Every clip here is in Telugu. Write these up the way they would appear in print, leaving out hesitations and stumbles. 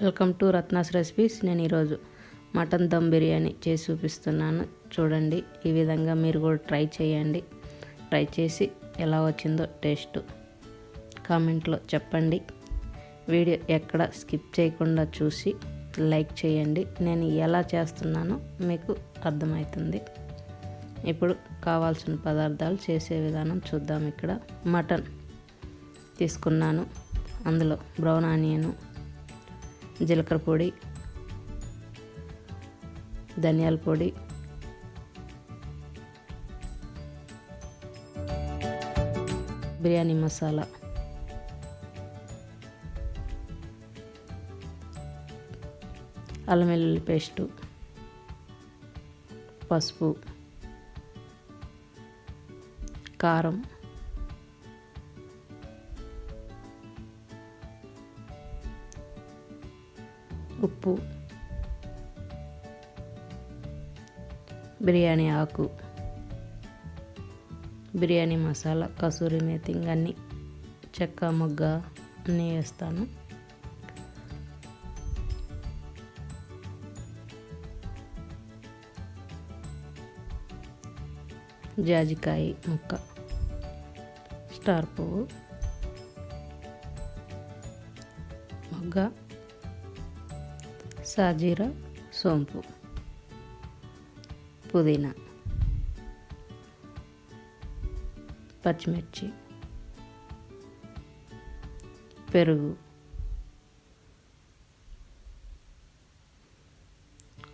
Welcome to Ratna's recipes. నేను ఈరోజు మటన్ దమ్ బిర్యానీ చేసి చూపిస్తున్నాను. చూడండి, ఈ విధంగా మీరు కూడా ట్రై చేయండి. ట్రై చేసి ఎలా వచ్చిందో టేస్ట్ కామెంట్లో చెప్పండి. వీడియో ఎక్కడ స్కిప్ చేయకుండా చూసి లైక్ చేయండి. నేను ఎలా చేస్తున్నానో మీకు అర్థమవుతుంది. ఇప్పుడు కావాల్సిన పదార్థాలు చేసే విధానం చూద్దాం. ఇక్కడ మటన్ తీసుకున్నాను. అందులో బ్రౌన్ ఆనియను, జీలకర్ర పొడి, ధనియాల పొడి, బిర్యానీ మసాలా, అల్లం వెల్లుల్లి పేస్టు, పసుపు, కారం, ఉప్పు, బిర్యానీ ఆకు, బిర్యానీ మసాలా, కసూరి మేతి, అన్నీ చెక్క మొగ్గ అన్నీ వేస్తాను. జాజికాయ ముక్క, స్టార్ పువ్వు, మొగ్గ, సాజీరా, సోంపు, పుదీనా, పచ్చిమిర్చి, పెరుగు,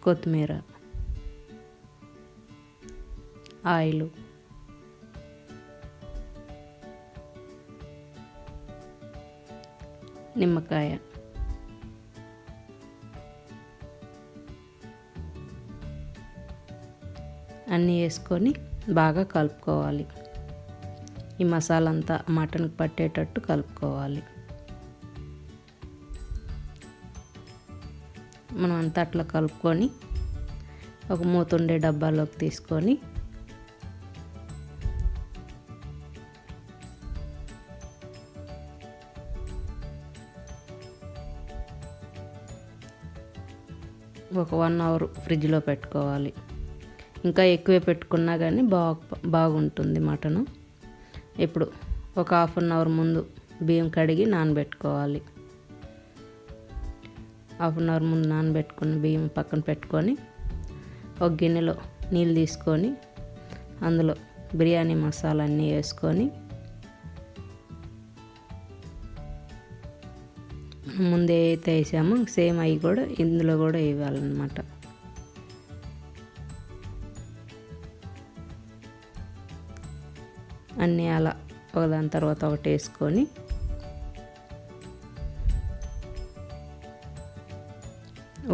కొత్తిమీర, ఆయిల్, నిమ్మకాయ, అన్నీ వేసుకొని బాగా కలుపుకోవాలి. ఈ మసాలా అంతా మటన్కి పట్టేటట్టు కలుపుకోవాలి. మనం అంతా అట్లా కలుపుకొని ఒక మూతుండే డబ్బాలోకి తీసుకొని ఒక 1 అవర్ ఫ్రిడ్జ్లో పెట్టుకోవాలి. ఇంకా ఎక్కువే పెట్టుకున్నా కానీ బాగుంటుంది మటను. ఇప్పుడు ఒక 1/2 అవర్ ముందు బియ్యం కడిగి నానబెట్టుకోవాలి. 1/2 అవర్ ముందు నానబెట్టుకున్న బియ్యం పక్కన పెట్టుకొని ఒక గిన్నెలో నీళ్ళు తీసుకొని అందులో బిర్యానీ మసాలా అన్నీ వేసుకొని ముందే అయితే వేసామో సేమ్ అవి కూడా ఇందులో కూడా వేయాలన్నమాట. అన్నీ అలా ఒకదాని తర్వాత ఒకటి వేసుకొని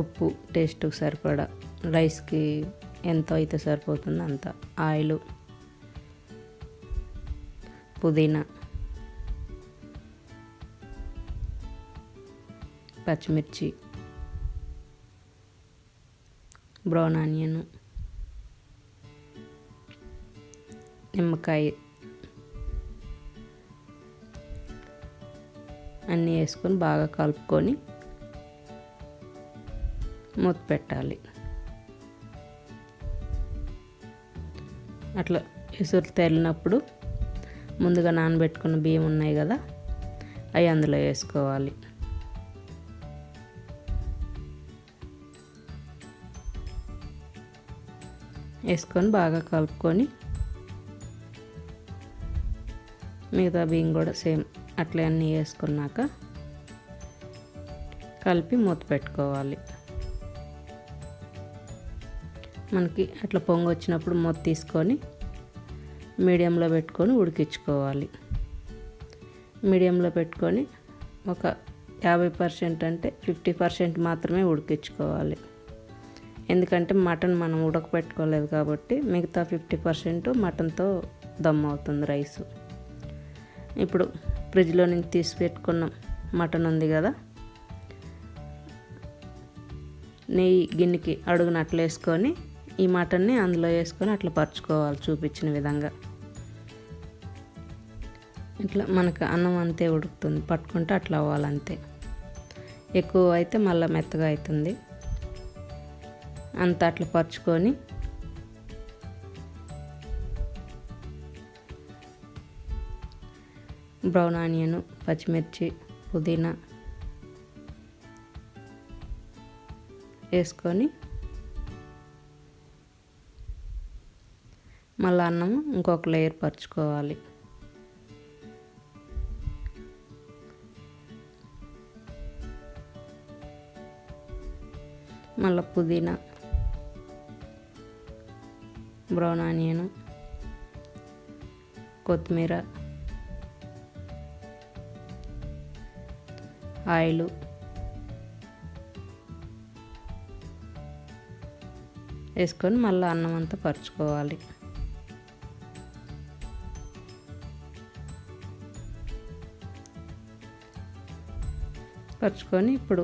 ఉప్పు టేస్ట్కి సరిపడా, రైస్కి ఎంత అయితే సరిపోతుందో అంత, ఆయిల్, పుదీనా, పచ్చిమిర్చి, బ్రౌన్ ఆనియన్, నిమ్మకాయ అన్నీ వేసుకొని బాగా కలుపుకొని మూత పెట్టాలి. అట్లా ఎసురు తేలినప్పుడు ముందుగా నానబెట్టుకున్న బియ్యం ఉన్నాయి కదా, అవి అందులో వేసుకోవాలి. వేసుకొని బాగా కలుపుకొని మిగతా బియ్యం కూడా సేమ్ అట్లా అన్నీ వేసుకున్నాక కలిపి మూత పెట్టుకోవాలి. మనకి అట్లా పొంగు వచ్చినప్పుడు మూత తీసుకొని మీడియంలో పెట్టుకొని ఉడికించుకోవాలి. మీడియంలో పెట్టుకొని ఒక 50% అంటే 50% మాత్రమే ఉడికించుకోవాలి. ఎందుకంటే మటన్ మనం ఉడకపెట్టుకోలేదు కాబట్టి మిగతా 50% మటన్తో దమ్ అవుతుంది రైసు. ఇప్పుడు ఫ్రిడ్జ్లో నుంచి తీసి పెట్టుకున్న మటన్ ఉంది కదా, నెయ్యి గిన్నెకి అడుగున అట్లా వేసుకొని ఈ మటన్ని అందులో వేసుకొని అట్లా పరుచుకోవాలి చూపించిన విధంగా. ఇట్లా మనకు అన్నం అంతే ఉడుకుతుంది, పట్టుకుంటే అట్లా అవ్వాలంతే. ఎక్కువ అయితే మళ్ళీ మెత్తగా అవుతుంది. అంతా అట్లా పరుచుకొని బ్రౌన్ ఆనియన్, పచ్చిమిర్చి, పుదీనా వేసుకొని మళ్ళీ అన్నం ఇంకొక లేయర్ పరుచుకోవాలి. మళ్ళీ పుదీనా, బ్రౌన్ ఆనియన్, కొత్తిమీర, ఆయిల్ వేసుకొని మళ్ళీ అన్నం అంతా పరుచుకోవాలి. పరుచుకొని ఇప్పుడు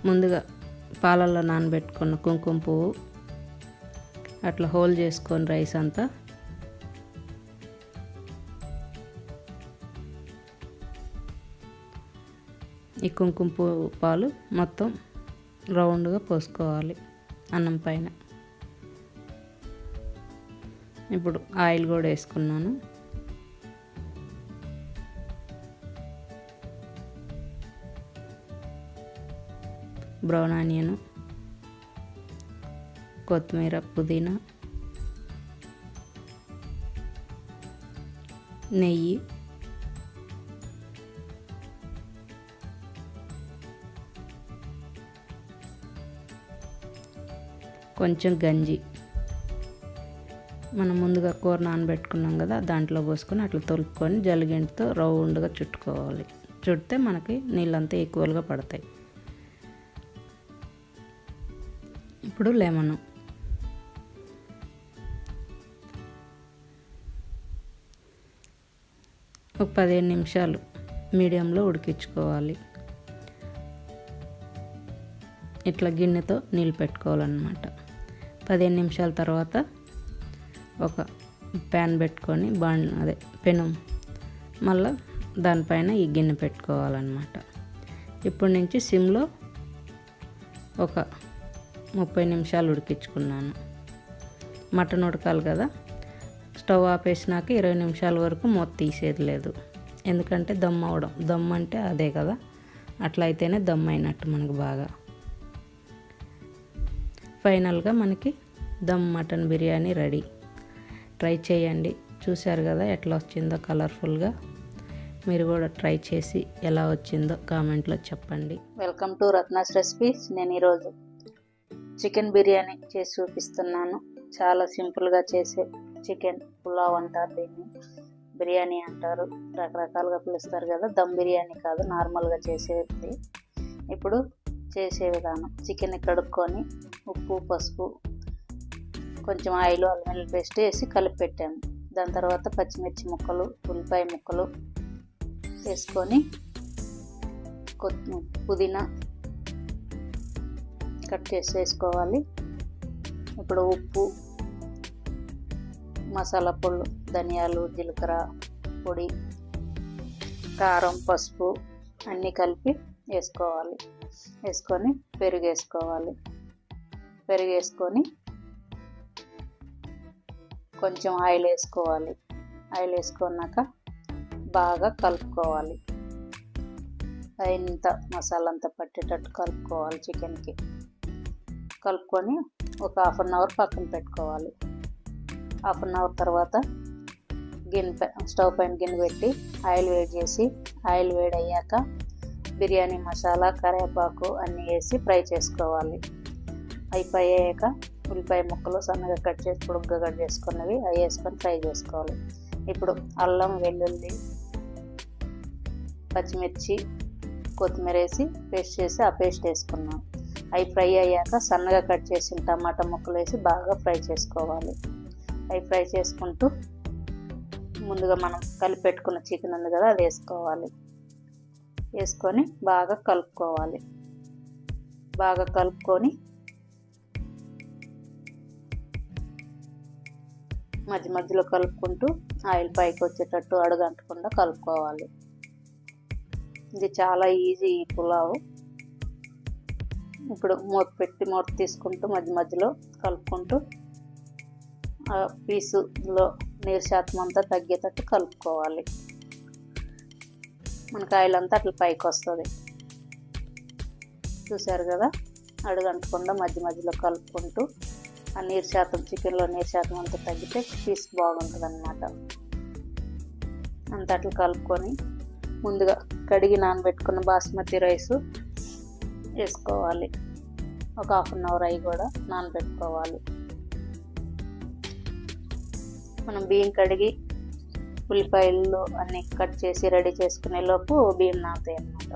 ముందుగా పాలల్లో నానబెట్టుకున్న కుంకుమ పువ్వు అట్లా హోల్ చేసుకొని రైస్ అంతా ఈ కుంకుమ పువ్వు పాలు మొత్తం రౌండ్గా పోసుకోవాలి అన్నం పైన. ఇప్పుడు ఆయిల్ కూడా వేసుకున్నాను. బ్రౌన్ ఆనియన్, కొత్తిమీర, పుదీనా, నెయ్యి, కొంచెం గంజి మనం ముందుగా కూర నానబెట్టుకున్నాం కదా, దాంట్లో పోసుకొని అట్లా తొలుపుకొని జల్లిగంటితో రౌండ్గా చుట్టుకోవాలి. చుడితే మనకి నీళ్ళంతా ఈక్వల్గా పడతాయి. ఇప్పుడు లెమన్, ఒక 15 నిమిషాలు మీడియంలో ఉడికించుకోవాలి. ఇట్లా గిన్నెతో నీళ్ళు పెట్టుకోవాలన్నమాట. 15 నిమిషాల తర్వాత ఒక ప్యాన్ పెట్టుకొని పెనం మళ్ళీ దానిపైన ఈ గిన్నె పెట్టుకోవాలన్నమాట. ఇప్పటి నుంచి సిమ్లో ఒక 30 నిమిషాలు ఉడికించుకున్నాను. మటన్ ఉడకాలి కదా, స్టవ్ ఆపేసినాక 20 నిమిషాల వరకు మూత తీసేది లేదు. ఎందుకంటే దమ్ అవడం, దమ్ అంటే అదే కదా, అట్లా అయితేనే దమ్ అయినట్టు మనకు బాగా. ఫైనల్గా మనకి dum mutton biryani ready. Try చేయండి. చూశారు కదా ఎట్లా వచ్చిందో కలర్ఫుల్గా. మీరు కూడా ట్రై చేసి ఎలా వచ్చిందో కామెంట్లో చెప్పండి. Welcome to Ratna's recipes. నేను ఈరోజు చికెన్ బిర్యానీ చేసి చూపిస్తున్నాను. చాలా సింపుల్గా చేసే చికెన్ పులావ్ అంటారు, దీన్ని బిర్యానీ అంటారు, రకరకాలుగా పిలుస్తారు కదా. దమ్ బిర్యానీ కాదు, నార్మల్గా చేసేది. ఇప్పుడు చేసే విధానం: చికెన్ కడుక్కొని ఉప్పు, పసుపు, కొంచెం ఆయిల్, అల్లం వెల్లుల్లి పేస్ట్ వేసి కలిపి పెట్టాము. దాని తర్వాత పచ్చిమిర్చి ముక్కలు, ఉల్లిపాయ ముక్కలు వేసుకొని పుదీనా కట్ చేసి వేసుకోవాలి. ఇప్పుడు ఉప్పు, మసాలా పొళ్ళు, ధనియాలు, జీలకర్ర పొడి, కారం, పసుపు అన్నీ కలిపి వేసుకోవాలి. వేసుకొని పెరుగు వేసుకోవాలి. పెరుగు వేసుకొని కొంచెం ఆయిల్ వేసుకోవాలి. ఆయిల్ వేసుకున్నాక బాగా కలుపుకోవాలి. అంతా మసాలా అంతా పట్టేటట్టు కలుపుకోవాలి. చికెన్కి కలుపుకొని ఒక 1/2 అవర్ పక్కన పెట్టుకోవాలి. 1/2 అవర్ తర్వాత స్టవ్ పైన గిన్నె పెట్టి ఆయిల్ వేడి చేసి, ఆయిల్ వేడి అయ్యాక బిర్యానీ మసాలా, కరివేపాకు అన్నీ వేసి ఫ్రై చేసుకోవాలి. అవి ఫ్రై అయ్యాక ఉల్లిపాయ ముక్కలు సన్నగా కట్ చేసి పొడుగ్గా కట్ చేసుకున్నవి అవి వేసుకొని ఫ్రై చేసుకోవాలి. ఇప్పుడు అల్లం, వెల్లుల్లి, పచ్చిమిర్చి, కొత్తిమీర వేసి పేస్ట్ చేసి ఆ పేస్ట్ వేసుకున్నాం. అవి ఫ్రై అయ్యాక సన్నగా కట్ చేసిన టమాటా ముక్కలు వేసి బాగా ఫ్రై చేసుకోవాలి. అవి ఫ్రై చేసుకుంటూ ముందుగా మనం కలిపి పెట్టుకున్న చికెన్ ఉంది కదా, అది వేసుకోవాలి. వేసుకొని బాగా కలుపుకోవాలి. బాగా కలుపుకొని మధ్య మధ్యలో కలుపుకుంటూ ఆయిల్ పైకి వచ్చేటట్టు అడుగంటకుండా కలుపుకోవాలి. ఇది చాలా ఈజీ ఈ పులావ్. ఇప్పుడు మూత తీసుకుంటూ మధ్య మధ్యలో కలుపుకుంటూ ఆ పీసులో నీరు శాతం అంతా తగ్గేటట్టు కలుపుకోవాలి. మనకి ఆయిల్ అంతా అట్లా పైకి వస్తుంది. చూసారు కదా, అడుగంటకుండా మధ్య మధ్యలో కలుపుకుంటూ ఆ నీరు శాతం, చికెన్లో నీరు శాతం అంతా తగ్గితే పీస్ బాగుంటుంది అన్నమాట. అంత అట్లా కలుపుకొని ముందుగా కడిగి నానబెట్టుకున్న బాస్మతి రైస్ వేసుకోవాలి. ఒక 1/2 అవర్ అవి కూడా నానబెట్టుకోవాలి. మనం బియ్యం కడిగి ఉల్లిపాయలు అన్నీ కట్ చేసి రెడీ చేసుకునే లోపు బియ్యం నానతాయి అన్నమాట.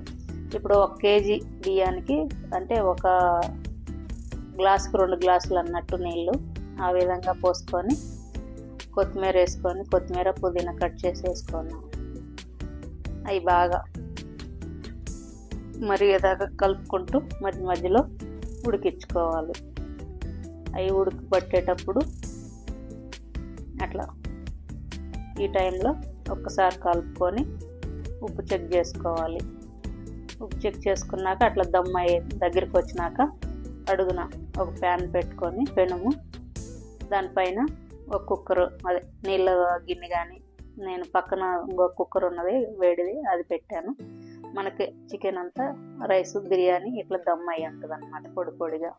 ఇప్పుడు 1 కేజీ బియ్యానికి అంటే 1 గ్లాసుకు 2 గ్లాసులు అన్నట్టు నీళ్ళు ఆ విధంగా పోసుకొని కొత్తిమీర వేసుకొని, కొత్తిమీర పుదీనా కట్ చేసి వేసుకున్నాం. అవి బాగా మరిగేదాకా కలుపుకుంటూ మధ్య మధ్యలో ఉడికించుకోవాలి. అవి ఉడికి పట్టేటప్పుడు అట్లా ఈ టైంలో ఒక్కసారి కలుపుకొని ఉప్పు చెక్ చేసుకోవాలి. ఉప్పు చెక్ చేసుకున్నాక అట్లా దమ్ అయ్యే దగ్గరికి వచ్చినాక అడుగున ఒక ప్యాన్ పెట్టుకొని పెనుము, దానిపైన ఒక కుక్కర్, అదే నీళ్ళ గిన్నె కానీ, నేను పక్కన ఇంకో కుక్కర్ ఉన్నది వేడిది, అది పెట్టాను. మనకి చికెన్ అంతా రైస్ బిర్యానీ ఇట్లా దమ్ అయ్యి ఉంటుంది అన్నమాట, పొడి పొడిగా.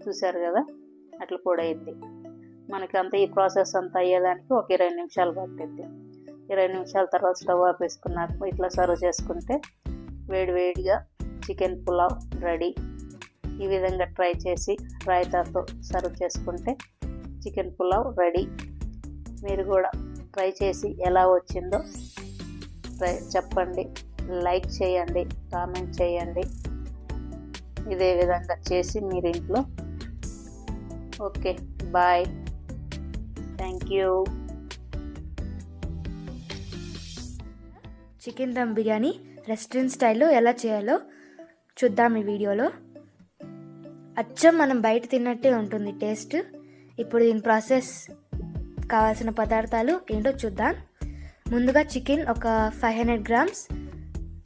చూసారు కదా, అట్లా పొడి అయ్యిద్ది. మనకి అంతా ఈ ప్రాసెస్ అంతా అయ్యేదానికి ఒక 20 నిమిషాలు పట్టిద్ది. 20 నిమిషాల తర్వాత స్టవ్ ఆపేసుకున్నాక ఇట్లా సర్వ్ చేసుకుంటే వేడి వేడిగా చికెన్ పులావ్ రెడీ. ఈ విధంగా ట్రై చేసి రాయితాతో సర్వ్ చేసుకుంటే చికెన్ పులావ్ రెడీ. మీరు కూడా ట్రై చేసి ఎలా వచ్చిందో చెప్పండి, లైక్ చేయండి, కామెంట్ చేయండి. ఇదే విధంగా చేసి మీరు ఇంట్లో. Okay, bye, thank you. Chicken dum biryani restaurant స్టైల్లో ఎలా చేయాలో చూద్దాం ఈ వీడియోలో. అచ్చం మనం బయట తిన్నట్టే ఉంటుంది టేస్ట్. ఇప్పుడు దీని ప్రాసెస్, కావాల్సిన పదార్థాలు ఏంటో చూద్దాం. ముందుగా చికెన్ ఒక 500 గ్రామ్స్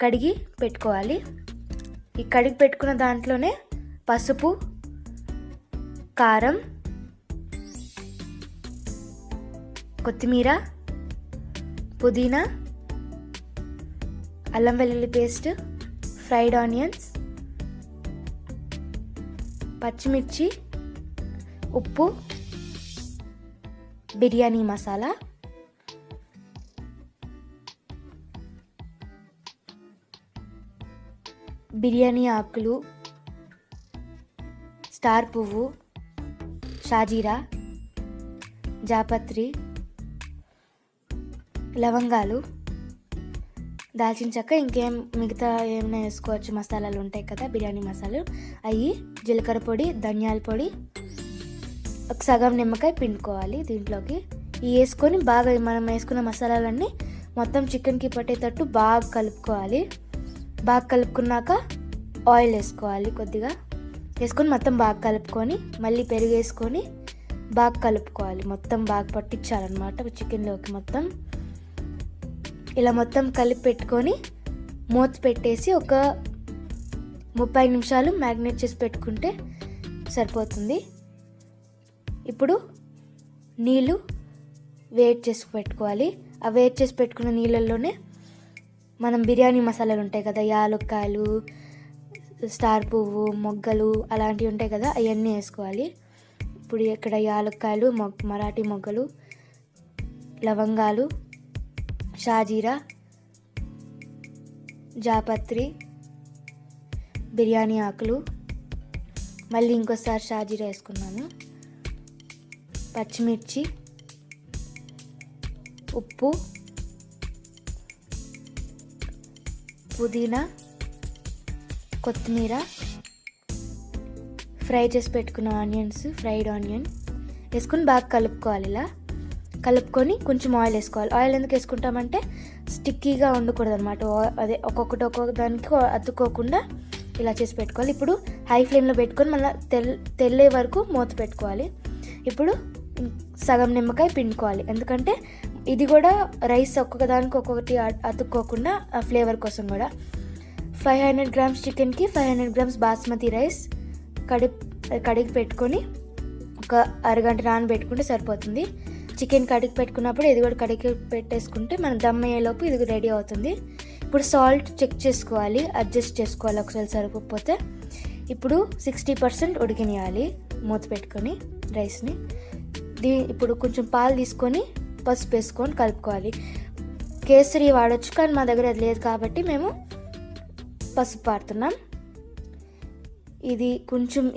కడిగి పెట్టుకోవాలి. ఈ కడిగి పెట్టుకున్న దాంట్లోనే పసుపు, కారం, కొత్తిమీర, పుదీనా, అల్లం వెల్లుల్లి పేస్ట్, ఫ్రైడ్ ఆనియన్స్, పచ్చిమిర్చి, ఉప్పు, బిర్యానీ మసాలా, బిర్యానీ ఆకులు, స్టార్ పువ్వు, షాజీరా, జాపత్రి, లవంగాలు, దాల్చిన చెక్క, ఇంకేం మిగతా ఏమైనా వేసుకోవచ్చు మసాలాలు ఉంటాయి కదా, బిర్యానీ మసాలాలు అవి, జీలకర్ర పొడి, ధనియాల పొడి, ఒక సగం నిమ్మకాయ పిండుకోవాలి దీంట్లోకి. ఇవి వేసుకొని బాగా మనం వేసుకున్న మసాలాలన్నీ మొత్తం చికెన్కి పట్టేటట్టు బాగా కలుపుకోవాలి. బాగా కలుపుకున్నాక ఆయిల్ వేసుకోవాలి కొద్దిగా, వేసుకొని మొత్తం బాగా కలుపుకొని మళ్ళీ పెరుగు వేసుకొని బాగా కలుపుకోవాలి. మొత్తం బాగా పట్టించాలన్నమాట చికెన్లోకి మొత్తం. ఇలా మొత్తం కలిపి పెట్టుకొని మూత పెట్టేసి ఒక 30 నిమిషాలు మ్యాగ్నేట్ చేసి పెట్టుకుంటే సరిపోతుంది. ఇప్పుడు నీళ్ళు వేడి చేసి పెట్టుకోవాలి. ఆ వేడి చేసి పెట్టుకున్న నీళ్ళల్లోనే మనం బిర్యానీ మసాలాలు ఉంటాయి కదా, యాలక్కాయలు, స్టార్ పువ్వు, మొగ్గలు అలాంటివి ఉంటాయి కదా, అవన్నీ వేసుకోవాలి. ఇప్పుడు ఇక్కడ యాలక్కాయలు, మరాఠీ మొగ్గలు, లవంగాలు, షాజీరా, జాపత్రి, బిర్యానీ ఆకులు, మళ్ళీ ఇంకోసారి షాజీరా వేసుకున్నాను, పచ్చిమిర్చి, ఉప్పు, పుదీనా, కొత్తిమీర, ఫ్రై చేసి పెట్టుకున్న ఆనియన్స్, ఫ్రైడ్ ఆనియన్ వేసుకొని బాగా కలుపుకోవాలి. ఇలా కలుపుకొని కొంచెం ఆయిల్ వేసుకోవాలి. ఆయిల్ ఎందుకు వేసుకుంటామంటే స్టిక్కీగా ఉండకూడదు అనమాట. అదే ఒక్కొక్క దానికి అతుక్కోకుండా ఇలా చేసి పెట్టుకోవాలి. ఇప్పుడు హై ఫ్లేమ్లో పెట్టుకొని మళ్ళీ తెల్లే వరకు మూత పెట్టుకోవాలి. ఇప్పుడు సగం నిమ్మకాయ పిండుకోవాలి, ఎందుకంటే ఇది కూడా రైస్ ఒక్కొక్కదానికి ఒక్కొక్కటి అతుక్కోకుండా ఆ ఫ్లేవర్ కోసం కూడా. 500 గ్రామ్స్ చికెన్కి 500 గ్రామ్స్ బాస్మతి రైస్ కడిగి పెట్టుకొని ఒక అరగంట నానబెట్టుకుంటే సరిపోతుంది. చికెన్ కడిగి పెట్టుకున్నప్పుడు ఇది కూడా కడిగి పెట్టేసుకుంటే మనం దమ్ అయ్యేలోపు ఇది రెడీ అవుతుంది. ఇప్పుడు సాల్ట్ చెక్ చేసుకోవాలి, అడ్జస్ట్ చేసుకోవాలి ఒకసారి సరిపోతే. ఇప్పుడు 60% ఉడికినియాలి మూత పెట్టుకొని రైస్ని. ఇప్పుడు కొంచెం పాలు తీసుకొని పసుపు వేసుకొని కలుపుకోవాలి. కేసరి వాడచ్చు, కానీ మా దగ్గర అది లేదు కాబట్టి మేము పసుపు వాడుతున్నాం. ఇది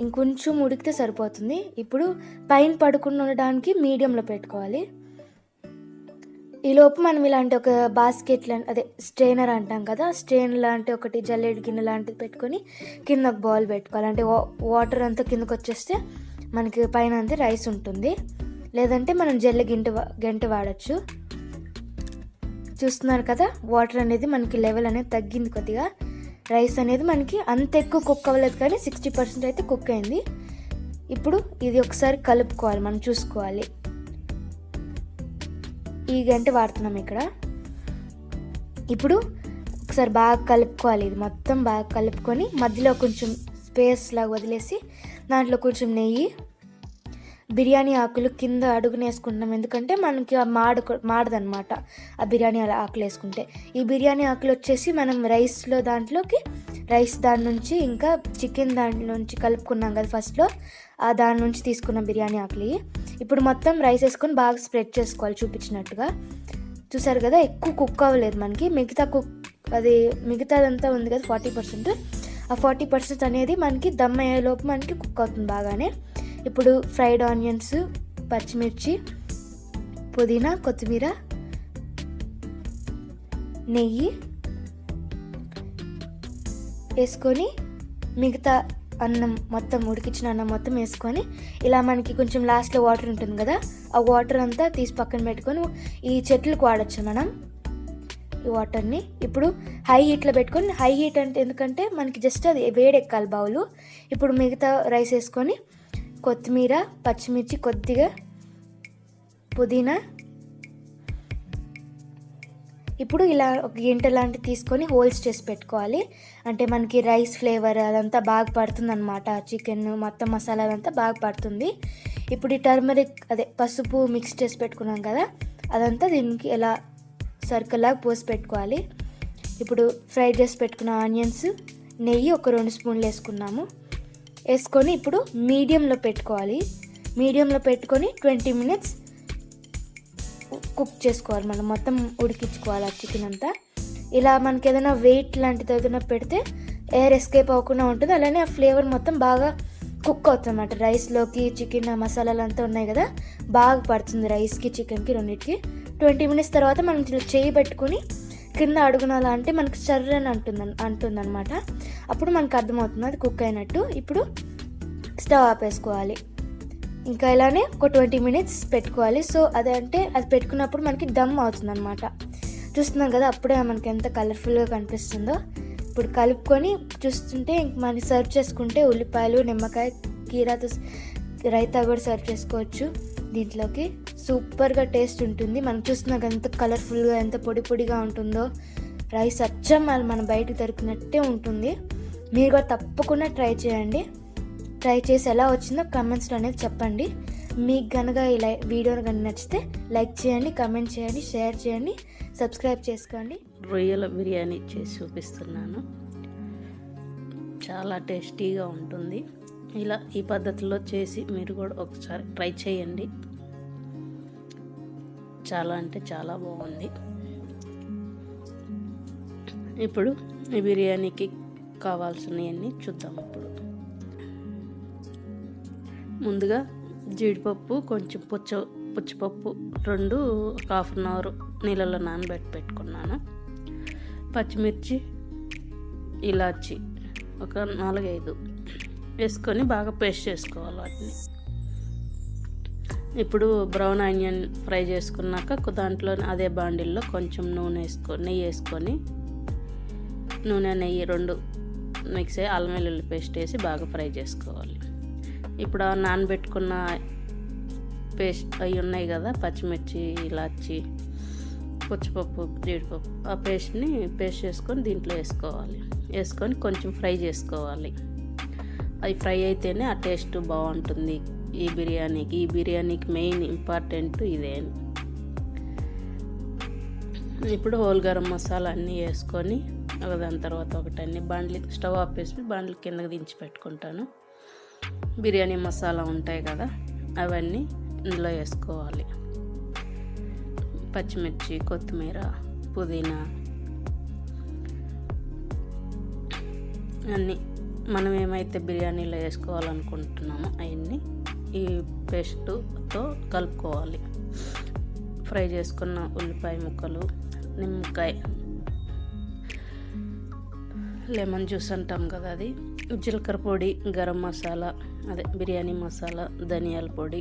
ఇంకొంచెం ఉడికితే సరిపోతుంది. ఇప్పుడు పైన పడుకుని ఉండడానికి మీడియంలో పెట్టుకోవాలి. ఈలోపు మనం ఇలాంటి ఒక బాస్కెట్ అదే స్ట్రైనర్ అంటాం కదా, స్ట్రైనర్ లాంటి ఒకటి జల్లెడి గిన్నె లాంటిది పెట్టుకొని కింద ఒక బౌల్ పెట్టుకోవాలి. అంటే వాటర్ అంతా కిందకు వచ్చేస్తే మనకి పైన అంతే రైస్ ఉంటుంది. లేదంటే మనం జల్లె గంట వాడచ్చు. చూస్తున్నారు కదా, వాటర్ అనేది మనకి లెవెల్ అనేది తగ్గింది కొద్దిగా. రైస్ అనేది మనకి అంత ఎక్కువ కుక్ అవ్వలేదు, కానీ 60% అయితే కుక్ అయింది. ఇప్పుడు ఇది ఒకసారి కలుపుకోవాలి, మనం చూసుకోవాలి. ఈ గంట వాడుతున్నాం ఇక్కడ. ఇప్పుడు ఒకసారి బాగా కలుపుకోవాలి. ఇది మొత్తం బాగా కలుపుకొని మధ్యలో కొంచెం స్పేస్ లాగా వదిలేసి దాంట్లో కొంచెం నెయ్యి, బిర్యానీ ఆకులు కింద అడుగున వేసుకుంటున్నాం. ఎందుకంటే మనకి మాడదనమాట ఆ బిర్యానీ ఆకులు వేసుకుంటే. ఈ బిర్యానీ ఆకులు వచ్చేసి మనం రైస్ దాని నుంచి ఇంకా చికెన్ దాని నుంచి కలుపుకున్నాం కదా ఫస్ట్లో, దాని నుంచి తీసుకున్న బిర్యానీ ఆకులు. ఇప్పుడు మొత్తం రైస్ వేసుకొని బాగా స్ప్రెడ్ చేసుకోవాలి చూపించినట్టుగా. చూసారు కదా, ఎక్కువ కుక్ అవ్వలేదు మనకి. మిగతాదంతా ఉంది కదా 40%, ఆ 40% అనేది మనకి దమ్ అయ్యేలోపు మనకి కుక్ అవుతుంది బాగానే. ఇప్పుడు ఫ్రైడ్ ఆనియన్స్, పచ్చిమిర్చి, పుదీనా, కొత్తిమీర, నెయ్యి వేసుకొని మిగతా అన్నం మొత్తం ఉడికించిన అన్నం మొత్తం వేసుకొని ఇలా మనకి కొంచెం లాస్ట్లో వాటర్ ఉంటుంది కదా, ఆ వాటర్ అంతా తీసి పక్కన పెట్టుకొని ఈ చెట్లకు వాడచ్చు మనం ఈ వాటర్ని. ఇప్పుడు హై హీట్లో పెట్టుకొని, హై హీట్ అంటే ఎందుకంటే మనకి జస్ట్ అది వేడెక్కాలి బౌలు. ఇప్పుడు మిగతా రైస్ వేసుకొని కొత్తిమీర, పచ్చిమిర్చి, కొద్దిగా పుదీనా, ఇప్పుడు ఇలా ఒక గంట లాంటివి తీసుకొని హోల్స్ చేసి పెట్టుకోవాలి. అంటే మనకి రైస్ ఫ్లేవర్ అదంతా బాగా పడుతుంది అనమాట. చికెన్ మొత్తం మసాలా అదంతా బాగా పడుతుంది. ఇప్పుడు ఈ టర్మరిక్ పసుపు మిక్స్ చేసి పెట్టుకున్నాం కదా, అదంతా దీనికి ఇలా సర్కిల్ లాగా పోసి పెట్టుకోవాలి. ఇప్పుడు ఫ్రై చేసి పెట్టుకున్న ఆనియన్స్, నెయ్యి ఒక 2 స్పూన్లు వేసుకొని ఇప్పుడు మీడియంలో పెట్టుకోవాలి. మీడియంలో పెట్టుకొని 20 minutes కుక్ చేసుకోవాలి. మనం మొత్తం ఉడికించుకోవాలి ఆ చికెన్ అంతా. ఇలా మనకి ఏదైనా వెయిట్ లాంటిది ఏదైనా పెడితే ఎయిర్ ఎస్కేప్ అవ్వకుండా ఉంటుంది. అలానే ఆ ఫ్లేవర్ మొత్తం బాగా కుక్ అవుతుంది అన్నమాట. రైస్లోకి చికెన్ మసాలాలు అంతా ఉన్నాయి కదా, బాగా పడుతుంది రైస్కి చికెన్కి రెండింటికి. 20 minutes తర్వాత మనం చేయి పెట్టుకుని కింద అడుగునాలా అంటే మనకి చర్రని అంటుందన్నమాట. అప్పుడు మనకు అర్థమవుతుంది అది కుక్ అయినట్టు. ఇప్పుడు స్టవ్ ఆపేసుకోవాలి. ఇంకా ఇలానే ఒక 20 minutes పెట్టుకోవాలి. సో అది పెట్టుకున్నప్పుడు మనకి దమ్ అవుతుంది అనమాట. చూస్తున్నాం కదా, అప్పుడే మనకి ఎంత కలర్ఫుల్గా కనిపిస్తుందో. ఇప్పుడు కలుపుకొని చూస్తుంటే ఇంక మనకి సర్వ్ చేసుకుంటే ఉల్లిపాయలు, నిమ్మకాయ, కీరాతో రైతా కూడా సర్వ్ చేసుకోవచ్చు. దీంట్లోకి సూపర్గా టేస్ట్ ఉంటుంది. మనం చూస్తున్నాం ఎంత కలర్ఫుల్గా, ఎంత పొడి పొడిగా ఉంటుందో. రైస్ అచ్చం మన బయటకు దొరికినట్టే ఉంటుంది. మీరు కూడా తప్పకుండా ట్రై చేయండి. ట్రై చేసి ఎలా వచ్చిందో కమెంట్స్లో అనేది చెప్పండి. మీకు కనుక ఇలా వీడియో కనుక నచ్చితే లైక్ చేయండి, కమెంట్ చేయండి, షేర్ చేయండి, సబ్స్క్రైబ్ చేసుకోండి. రొయ్యల బిర్యానీ చేసి చూపిస్తున్నాను. చాలా టేస్టీగా ఉంటుంది. ఇలా ఈ పద్ధతిలో చేసి మీరు కూడా ఒకసారి ట్రై చేయండి. చాలా అంటే చాలా బాగుంది. ఇప్పుడు ఈ బిర్యానీకి కావాల్సినవన్నీ చూద్దాం. ఇప్పుడు ముందుగా జీడిపప్పు, కొంచెం పుచ్చిపప్పు 2 ఒక 1/2 hour నీళ్ళలో పెట్టుకున్నాను. పచ్చిమిర్చి, ఇలాచి ఒక 4-5 వేసుకొని బాగా పేస్ట్ చేసుకోవాలి వాటిని. ఇప్పుడు బ్రౌన్ ఆనియన్ ఫ్రై చేసుకున్నాక దాంట్లో అదే బాండిల్లో కొంచెం నెయ్యి వేసుకొని నెయ్యి 2 మిక్స్ అయ్యి అల్లం వెల్లుల్లి పేస్ట్ వేసి బాగా ఫ్రై చేసుకోవాలి. ఇప్పుడు నానబెట్టుకున్న పేస్ట్ అవి ఉన్నాయి కదా, పచ్చిమిర్చి, ఇలాచి, పుచ్చిపప్పు, జీడిపప్పు, ఆ పేస్ట్ చేసుకొని దీంట్లో వేసుకొని కొంచెం ఫ్రై చేసుకోవాలి. అది ఫ్రై అయితేనే ఆ టేస్ట్ బాగుంటుంది ఈ బిర్యానీకి మెయిన్ ఇంపార్టెంట్ ఇదే. ఇప్పుడు హోల్ గరం మసాలా అన్నీ వేసుకొని దాని తర్వాత ఒకటన్నీ బాండ్లీ స్టవ్ ఆపేసి బాండ్లీ కిందకి దించి పెట్టుకుంటాను. బిర్యానీ మసాలా ఉంటాయి కదా, అవన్నీ ఇందులో వేసుకోవాలి. పచ్చిమిర్చి, కొత్తిమీర, పుదీనా అన్నీ మనం ఏమైతే బిర్యానీలో వేసుకోవాలనుకుంటున్నామో అవన్నీ ఈ పేస్టుతో కలుపుకోవాలి. ఫ్రై చేసుకున్న ఉల్లిపాయ ముక్కలు, నిమ్మకాయ, లెమన్ జ్యూస్ అంటాం కదా, అది, జీలకర్ర పొడి, గరం మసాలా, అదే బిర్యానీ మసాలా, ధనియాల పొడి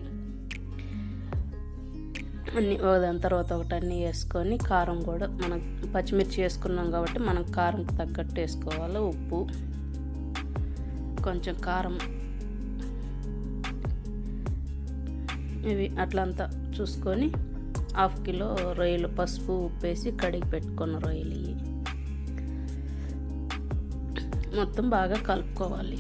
అన్నీ దాని తర్వాత ఒకటన్నీ వేసుకొని కారం కూడా మనం పచ్చిమిర్చి వేసుకున్నాం కాబట్టి మనం కారం తగ్గట్టు వేసుకోవాలి. ఉప్పు, కొంచెం కారం, ఇవి అట్లంతా చూసుకొని 1/2 కిలో రొయ్యలు పసుపు ఉప్పు వేసి కడిగి పెట్టుకున్న రొయ్యలు ఇవి మొత్తం బాగా కలుపుకోవాలి.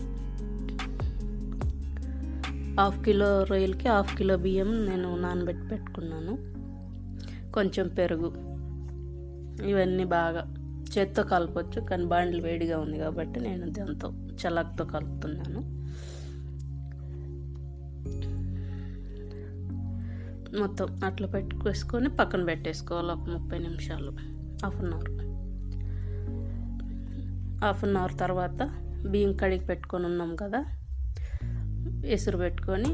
1/2 కిలో రొయ్యలకి 1/2 కిలో బియ్యం నేను నానబెట్టి పెట్టుకున్నాను. కొంచెం పెరుగు, ఇవన్నీ బాగా చేత్తో కలపొచ్చు, కానీ బాండ్లు వేడిగా ఉంది కాబట్టి నేను దాంతో చలకతో కలుపుతున్నాను. మొత్తం అట్లా పెట్టుకేసుకొని పక్కన పెట్టేసుకోవాలి ఒక 30 నిమిషాలు, హాఫ్ అన్ అవర్ తర్వాత బియ్యం కడిగి పెట్టుకొని ఉన్నాం కదా, ఎసురు పెట్టుకొని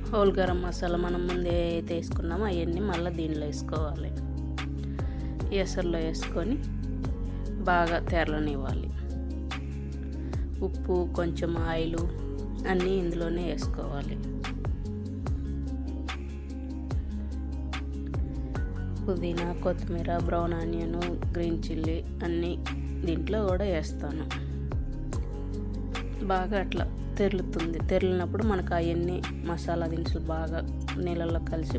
హోల్ గరం మసాలా మనం ముందే అయితే వేసుకున్నామో అవన్నీ మళ్ళీ దీనిలో వేసుకోవాలి. ఎసరులో వేసుకొని బాగా తెరలనివ్వాలి. ఉప్పు, కొంచెం ఆయిల్ అన్నీ ఇందులోనే వేసుకోవాలి. పుదీనా, కొత్తిమీర, బ్రౌన్ ఆనియన్, గ్రీన్ చిల్లీ అన్నీ దీంట్లో కూడా వేస్తాను. బాగా అట్లా తెరిలినప్పుడు మనకు అవన్నీ మసాలా దినుసులు బాగా నీళ్ళల్లో కలిసి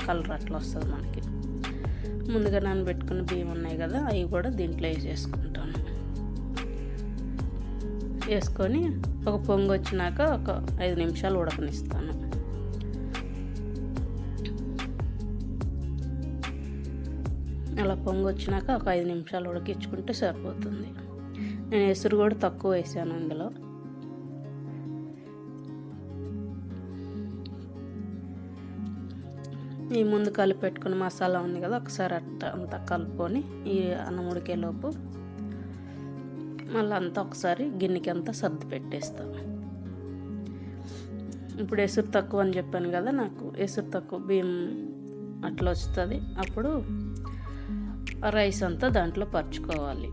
కలర్ అట్లా వస్తుంది మనకి. ముందుగా నానబెట్టుకున్న బియ్యం ఉన్నాయి కదా, అవి కూడా దీంట్లో వేసేసుకుంటాను. వేసుకొని ఒక పొంగు వచ్చినాక ఒక 5 నిమిషాలు ఉడకనిస్తాను. అలా పొంగు వచ్చినాక ఒక 5 నిమిషాలు ఉడికించుకుంటే సరిపోతుంది. నేను ఎసురు కూడా తక్కువ వేసాను అందులో. ఈ ముందు కలిపి పెట్టుకున్న మసాలా ఉంది కదా, ఒకసారి అంతా కలుపుకొని ఈ అన్నం ఉడికేలోపు మళ్ళీ అంతా ఒకసారి గిన్నెకి అంతా సర్ది పెట్టేస్తాను. ఇప్పుడు ఎసురు తక్కువ అని చెప్పాను కదా, నాకు ఎసురు తక్కువ బియ్యం అట్లా వస్తుంది. అప్పుడు రైస్ అంతా దాంట్లో పరుచుకోవాలి.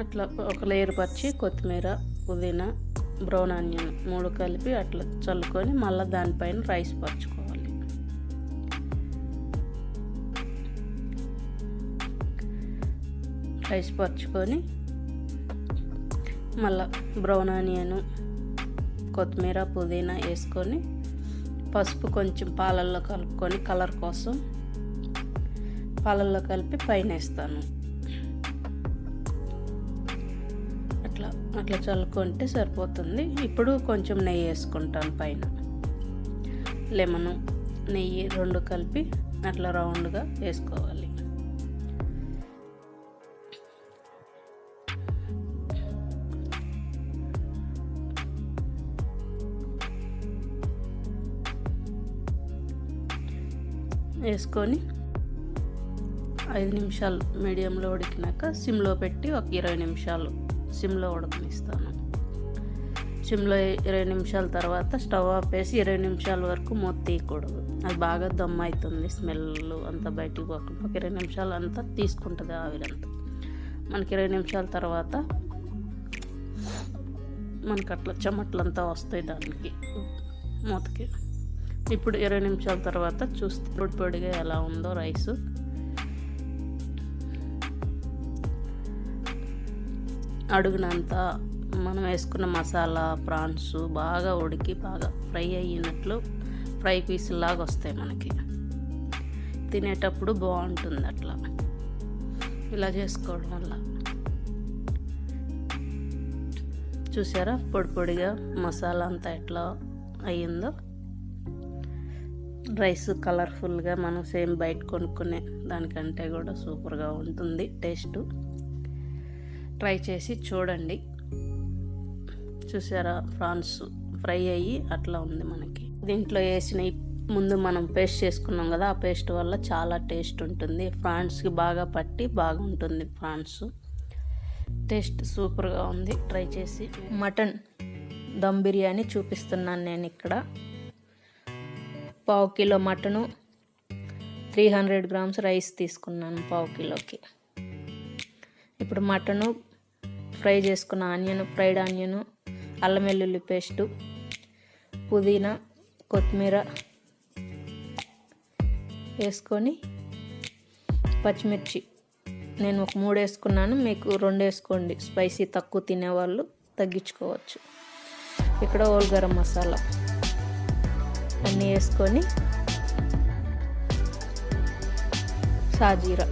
అట్లా ఒక లేయర్ పరిచి కొత్తిమీర, పుదీనా, బ్రౌన్ ఆనియన్ 3 కలిపి అట్లా చల్లుకొని మళ్ళీ దానిపైన రైస్ పరుచుకోవాలి. రైస్ పరుచుకొని మళ్ళీ బ్రౌన్ ఆనియన్, కొత్తిమీర, పుదీనా వేసుకొని పసుపు కొంచెం పాలల్లో కలుపుకొని కలర్ కోసం పాలల్లో కలిపి పైన వేస్తాను. అట్లా చల్లుకుంటే సరిపోతుంది. ఇప్పుడు కొంచెం నెయ్యి వేసుకుంటాను పైన. లెమను, నెయ్యి 2 కలిపి అట్లా రౌండ్గా వేసుకోవాలి. వేసుకొని 5 నిమిషాలు మీడియంలో ఉడికినాక సిమ్లో పెట్టి ఒక 20 నిమిషాలు సిమ్లో ఉడకనిస్తాను. సిమ్లో 20 నిమిషాల తర్వాత స్టవ్ ఆపేసి 20 నిమిషాల వరకు మూత తీయకూడదు. అది బాగా దమ్ అవుతుంది, స్మెల్ అంతా బయటికి పోకుండా ఒక 20 నిమిషాలు అంతా తీసుకుంటుంది ఆవిరంతా. మనకి 20 నిమిషాల తర్వాత మనకు అట్లా చెమట్లంతా వస్తాయి దానికి మూతకి. ఇప్పుడు 20 నిమిషాల తర్వాత చూస్తే పొడి పొడిగా ఎలా ఉందో రైసు. అడుగునంతా మనం వేసుకున్న మసాలా, ప్రాన్స్ బాగా ఉడికి బాగా ఫ్రై అయినట్లు ఫ్రై పీసులాగా వస్తాయి మనకి. తినేటప్పుడు బాగుంటుంది అట్లా. ఇలా చేసుకోవడం వల్ల. చూసారా పొడి పొడిగా మసాలా అంతా ఎట్లా అయ్యిందో. రైస్ కలర్ఫుల్గా మనం సేమ్ బయట కొనుక్కునే దానికంటే కూడా సూపర్గా ఉంటుంది టేస్ట్. ట్రై చేసి చూడండి. చూసారా ప్రాన్స్ ఫ్రై అయ్యి అట్లా ఉంది మనకి. దీంట్లో వేసిన ముందు మనం పేస్ట్ చేసుకున్నాం కదా, ఆ పేస్ట్ వల్ల చాలా టేస్ట్ ఉంటుంది. ప్రాన్స్కి బాగా పట్టి బాగుంటుంది. ప్రాన్స్ టేస్ట్ సూపర్గా ఉంది. ట్రై చేసి. మటన్ దమ్ బిర్యానీ చూపిస్తున్నాను నేను ఇక్కడ. 1/2 కిలో మటను, 300 గ్రామ్స్ రైస్ తీసుకున్నాను 1/2 కిలోకి. ఇప్పుడు మటను ఫ్రై చేసుకున్న ఫ్రైడ్ ఆనియను, అల్లం వెల్లుల్లి పేస్టు, పుదీనా, కొత్తిమీర వేసుకొని, పచ్చిమిర్చి నేను ఒక 3 వేసుకున్నాను, మీకు 2 వేసుకోండి. స్పైసీ తక్కువ తినేవాళ్ళు తగ్గించుకోవచ్చు. ఇక్కడ హోల్ గరం మసాలా అన్నీ వేసుకొని, సాజీరా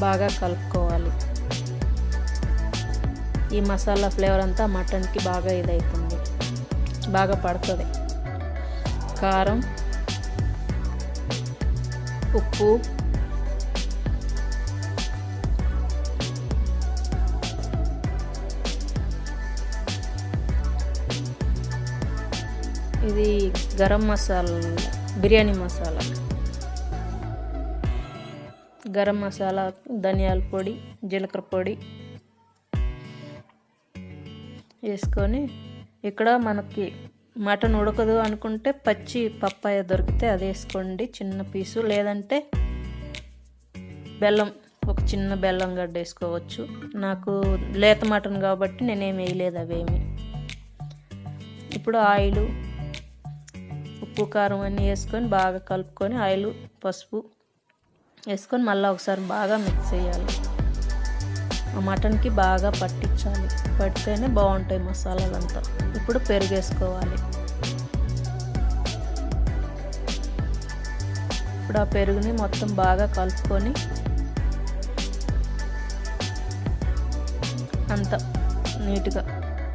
బాగా కలుపుకోవాలి. ఈ మసాలా ఫ్లేవర్ అంతా మటన్కి బాగా ఇదవుతుంది, బాగా పడుతుంది. కారం, ఉప్పు, ఇది గరం మసాలా, బిర్యానీ మసాలా, గరం మసాలా, ధనియాల పొడి, జీలకర్ర పొడి వేసుకొని, ఇక్కడ మనకి మటన్ ఉడకదు అనుకుంటే పచ్చి పప్పాయ దొరికితే అది వేసుకోండి చిన్న పీసు, లేదంటే బెల్లం, ఒక చిన్న బెల్లం గడ్డ వేసుకోవచ్చు. నాకు లేత మటన్ కాబట్టి నేనేమి వేయలేదు అవేమి. ఇప్పుడు ఆయిల్, ఉప్పు, కారం అన్నీ వేసుకొని బాగా కలుపుకొని, ఆయిల్, పసుపు వేసుకొని మళ్ళీ ఒకసారి బాగా మిక్స్ చేయాలి. ఆ మటన్కి బాగా పట్టించాలి, పడితేనే బాగుంటాయి మసాలాలంతా. ఇప్పుడు పెరుగు వేసుకోవాలి. ఇప్పుడు ఆ పెరుగుని మొత్తం బాగా కలుపుకొని అంతా నీట్గా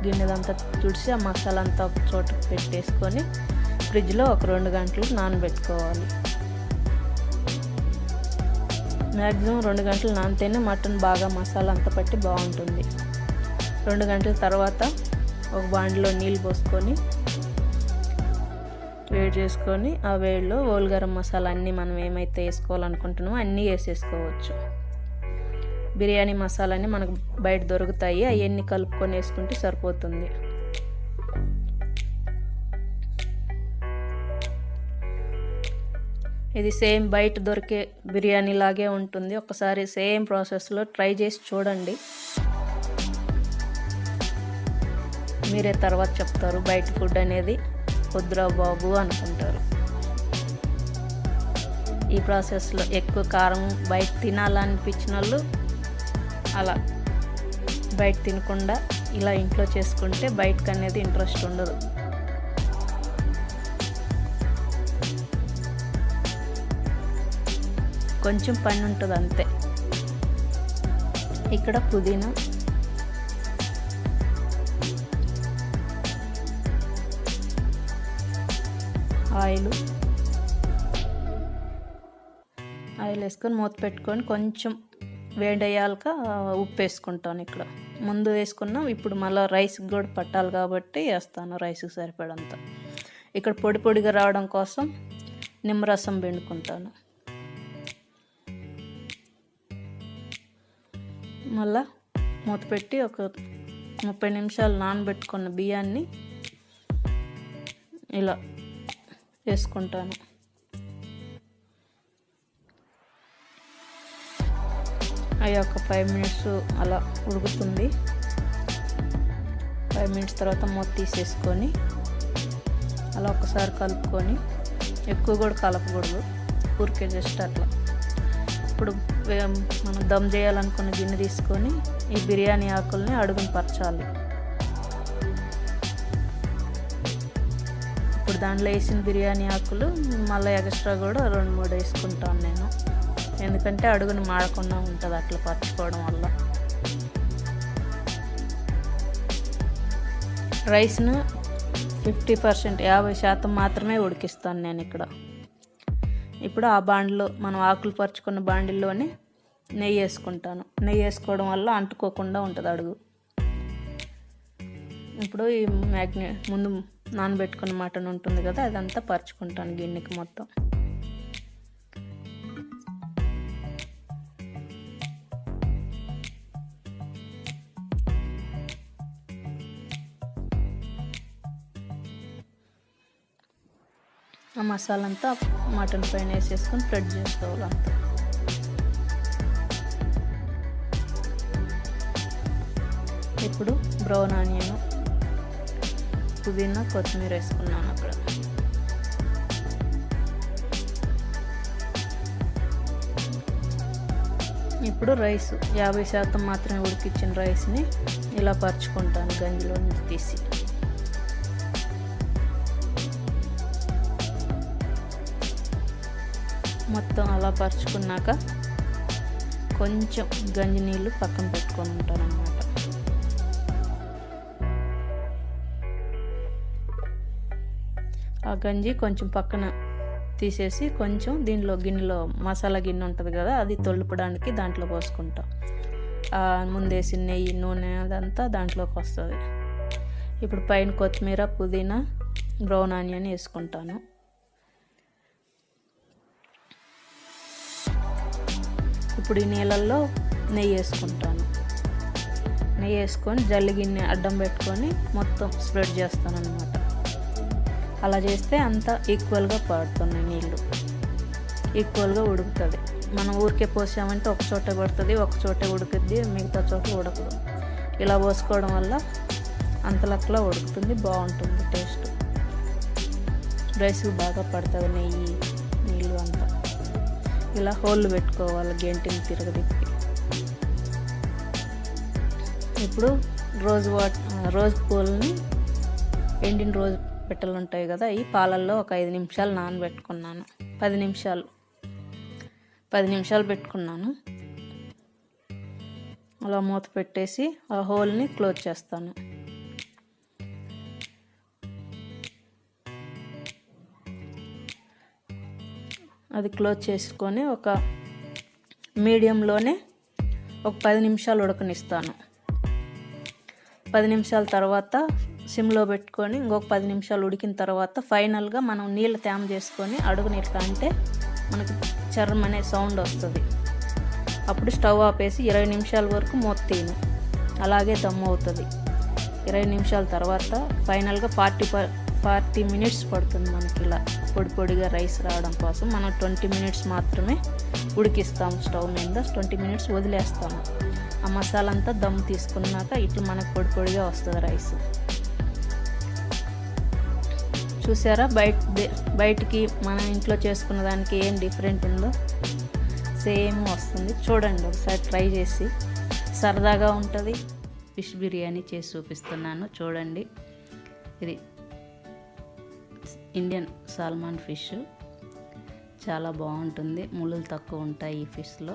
గిన్నెదంతా తుడిచి ఆ మసాలా అంతా ఒక చోట పెట్టేసుకొని ఫ్రిడ్జ్లో ఒక 2 గంటలు నానబెట్టుకోవాలి. మ్యాక్సిమం 2 గంటలు నానితేనే మటన్ బాగా మసాలా అంతా పట్టి బాగుంటుంది. 2 గంటల తర్వాత ఒక బాండిలో నీళ్ళు పోసుకొని వేడి చేసుకొని, ఆ వేడిలో హోల్ గరం మసాలా అన్నీ మనం ఏమైతే వేసుకోవాలనుకుంటున్నామో అన్నీ వేసేసుకోవచ్చు. బిర్యానీ మసాలాని మనకు బయట దొరుకుతాయి, అవన్నీ కలుపుకొని వేసుకుంటే సరిపోతుంది. ఇది సేమ్ బయట దొరికే బిర్యానీ లాగే ఉంటుంది. ఒకసారి సేమ్ ప్రాసెస్లో ట్రై చేసి చూడండి, మీరే తర్వాత చెప్తారు బయట ఫుడ్ అనేది వద్దురా బాబు అనుకుంటారు. ఈ ప్రాసెస్లో ఎక్కువ కారం బయట తినాలనిపించిన వాళ్ళు అలా బయట తినకుండా ఇలా ఇంట్లో చేసుకుంటే బయటకు అనేది ఇంట్రెస్ట్ ఉండదు. కొంచెం పని ఉంటుంది అంతే. ఇక్కడ పుదీనా, ఆయిల్ వేసుకొని మూత పెట్టుకొని కొంచెం వేడయ్యాక ఉప్పు వేసుకుంటాను. ఇక్కడ ముందు వేసుకున్నాం, ఇప్పుడు మళ్ళీ రైస్కి కూడా పట్టాలి కాబట్టి వేస్తాను రైస్కి సరిపడంత. ఇక్కడ పొడి పొడిగా రావడం కోసం నిమ్మరసం పిండుకుంటాను. మళ్ళా మూత పెట్టి ఒక 30 నిమిషాలు నానబెట్టుకున్న బియ్యాన్ని ఇలా వేసుకుంటాను. అవి ఒక 5 మినిట్స్ అలా ఉడుకుతుంది. 5 మినిట్స్ తర్వాత మూత తీసేసుకొని అలా ఒకసారి కలుపుకొని, ఎక్కువ కూడా కలపకూడదు, ఊరికే జస్ట్ అట్లా. ఇప్పుడు మనం దమ్ చేయాలనుకున్న గిన్నె తీసుకొని ఈ బిర్యానీ ఆకుల్ని అడుగుని పరచాలి. ఇప్పుడు దాంట్లో వేసిన బిర్యానీ ఆకులు మళ్ళీ ఎక్స్ట్రా కూడా 2-3 వేసుకుంటాను నేను. ఎందుకంటే అడుగును మాడకుండా ఉంటుంది అట్లా పరుచుకోవడం వల్ల. రైస్ను 50% 50% మాత్రమే ఉడికిస్తాను నేను ఇక్కడ. ఇప్పుడు ఆ బాండిలో మనం ఆకులు పరుచుకున్న బాండిల్లోనే నెయ్యి వేసుకుంటాను. నెయ్యి వేసుకోవడం వల్ల అంటుకోకుండా ఉంటుంది అడుగు. ఇప్పుడు ఈ ముందు నానబెట్టుకున్న మటన్ ఉంటుంది కదా, అదంతా పరుచుకుంటాను గిన్నెకి మొత్తం. ఆ మసాలా అంతా మటన్ పైన వేసేసుకొని స్ప్రెడ్ చేసుకోవాలి అంతా. ఇప్పుడు బ్రౌన్ ఆనియన్, పుదీనా, కొత్తిమీర వేసుకున్నాను అక్కడ. ఇప్పుడు రైస్ 50% మాత్రమే ఉడికించిన రైస్ని ఇలా పరుచుకుంటాను గంజిలో నుంచి తీసి. మొత్తం అలా పరుచుకున్నాక కొంచెం గంజి నీళ్ళు పక్కన పెట్టుకొని ఉంటాను అన్నమాట. ఆ గంజి కొంచెం పక్కన తీసేసి కొంచెం దీనిలో గిన్నెలో మసాలా గిన్నె ఉంటుంది కదా, అది తొలుపడానికి దాంట్లో పోసుకుంటాం. ముందేసి నెయ్యి, నూనె అదంతా దాంట్లోకి వస్తుంది. ఇప్పుడు పైన కొత్తిమీర, పుదీనా, బ్రౌన్ ఆనియన్ వేసుకుంటాను. ఇప్పుడు ఈ నీళ్ళల్లో నెయ్యి వేసుకుంటాను. నెయ్యి వేసుకొని జల్లి గిన్నె అడ్డం పెట్టుకొని మొత్తం స్ప్రెడ్ చేస్తాను అన్నమాట. అలా చేస్తే అంతా ఈక్వల్గా పడుతున్నాయి నీళ్ళు, ఈక్వల్గా ఉడుకుతుంది. మనం ఊరికే పోసామంటే ఒక చోట పడుతుంది, ఒక చోటే ఉడుకుద్ది, మిగతా చోట ఉడకదు. ఇలా పోసుకోవడం వల్ల అంతలక్కలా ఉడుకుతుంది, బాగుంటుంది టేస్ట్. రైస్ బాగా పడుతుంది నెయ్యి నీళ్ళు అంతా. ఇలా హోళ్ళు పెట్టుకోవాలి గెంటిని తిరగదిప్పి. ఇప్పుడు రోజ్ పూలని, ఎండిన రోజు పెట్టెలు ఉంటాయి కదా, ఈ పాలల్లో ఒక 5 నిమిషాలు నానబెట్టుకున్నాను. 10 నిమిషాలు పెట్టుకున్నాను. అలా మూత పెట్టేసి ఆ హోల్ని క్లోజ్ చేస్తాను. అది క్లోజ్ చేసుకొని ఒక మీడియంలోనే ఒక 10 నిమిషాలు ఉడకనిస్తాను. 10 నిమిషాల తర్వాత సిమ్లో పెట్టుకొని ఇంకొక 10 నిమిషాలు ఉడికిన తర్వాత ఫైనల్గా మనం నీళ్ళు తేమ చేసుకొని అడుగుని ఇట్లా అంటే మనకి చర్రం అనే సౌండ్ వస్తుంది. అప్పుడు స్టవ్ ఆపేసి 20 నిమిషాల వరకు మూత తీయను, అలాగే దమ్ అవుతుంది. 20 నిమిషాల తర్వాత ఫైనల్గా 40 మినిట్స్ పడుతుంది మనకి ఇలా పొడి పొడిగా రైస్ రావడం కోసం. మనం 20 మినిట్స్ మాత్రమే ఉడికిస్తాము స్టవ్ మీద, 20 మినిట్స్ వదిలేస్తాము. ఆ మసాలా అంతా దమ్ తీసుకున్నాక ఇట్లా మనకు పొడి పొడిగా వస్తుంది రైస్. చూసారా బయటికి మన ఇంట్లో చేసుకున్న దానికి ఏం డిఫరెంట్ ఉందో, సేమ్ వస్తుంది. చూడండి ఒకసారి ట్రై చేసి, సరదాగా ఉంటుంది. ఫిష్ బిర్యానీ చేసి చూపిస్తున్నాను చూడండి. ఇది ఇండియన్ సాల్మాన్ ఫిష్, చాలా బాగుంటుంది, ముళ్ళులు తక్కువ ఉంటాయి ఈ ఫిష్లో.